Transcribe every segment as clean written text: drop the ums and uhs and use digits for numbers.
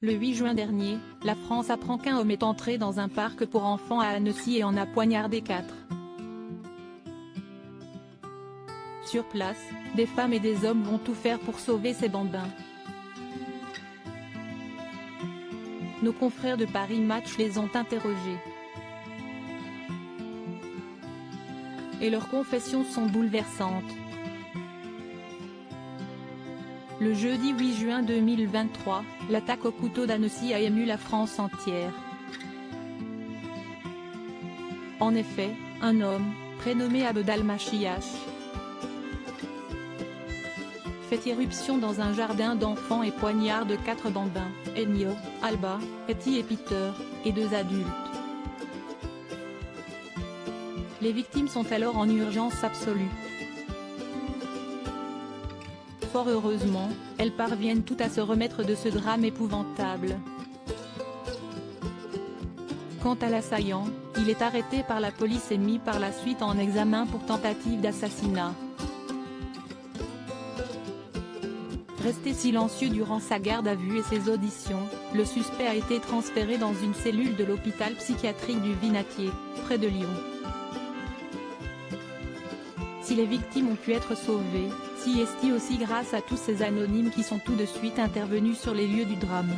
Le 8 juin dernier, la France apprend qu'un homme est entré dans un parc pour enfants à Annecy et en a poignardé 4. Sur place, des femmes et des hommes vont tout faire pour sauver ces bambins. Nos confrères de Paris Match les ont interrogés. Et leurs confessions sont bouleversantes. Le jeudi 8 juin 2023, l'attaque au couteau d'Annecy a ému la France entière. En effet, un homme, prénommé Abd al-Machiach, fait irruption dans un jardin d'enfants et poignarde 4 bambins, Enyo, Alba, Eti et Peter, et 2 adultes. Les victimes sont alors en urgence absolue. Fort heureusement, elles parviennent toutes à se remettre de ce drame épouvantable. Quant à l'assaillant, il est arrêté par la police et mis par la suite en examen pour tentative d'assassinat. Resté silencieux durant sa garde à vue et ses auditions, le suspect a été transféré dans une cellule de l'hôpital psychiatrique du Vinatier, près de Lyon. Si les victimes ont pu être sauvées, si est-il aussi grâce à tous ces anonymes qui sont tout de suite intervenus sur les lieux du drame.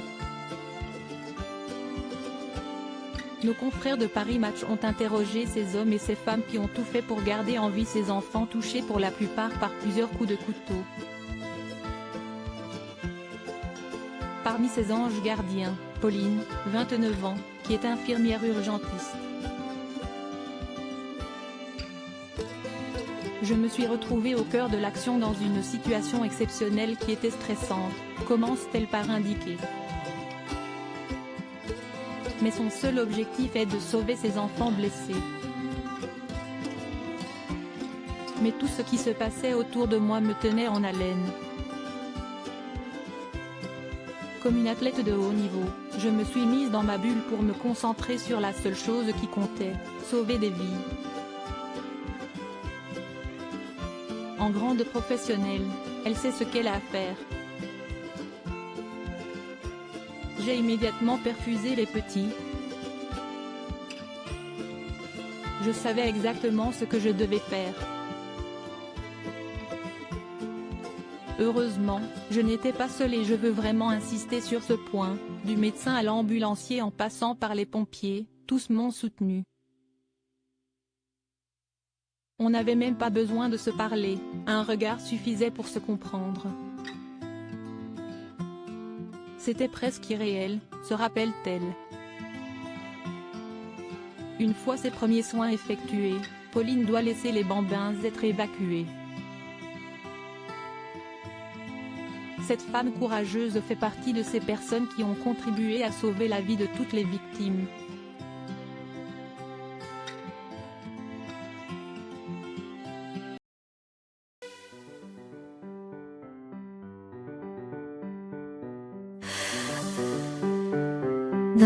Nos confrères de Paris Match ont interrogé ces hommes et ces femmes qui ont tout fait pour garder en vie ces enfants touchés pour la plupart par plusieurs coups de couteau. Parmi ces anges gardiens, Pauline, 29 ans, qui est infirmière urgentiste. Je me suis retrouvée au cœur de l'action dans une situation exceptionnelle qui était stressante, commence-t-elle par indiquer. Mais son seul objectif est de sauver ses enfants blessés. Mais tout ce qui se passait autour de moi me tenait en haleine. Comme une athlète de haut niveau, je me suis mise dans ma bulle pour me concentrer sur la seule chose qui comptait, sauver des vies. En grande professionnelle, elle sait ce qu'elle a à faire. J'ai immédiatement perfusé les petits. Je savais exactement ce que je devais faire. Heureusement, je n'étais pas seule et je veux vraiment insister sur ce point, du médecin à l'ambulancier en passant par les pompiers, tous m'ont soutenu. On n'avait même pas besoin de se parler, un regard suffisait pour se comprendre. C'était presque irréel, se rappelle-t-elle. Une fois ses premiers soins effectués, Pauline doit laisser les bambins être évacués. Cette femme courageuse fait partie de ces personnes qui ont contribué à sauver la vie de toutes les victimes. The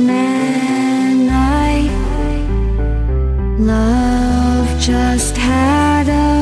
man I love just had a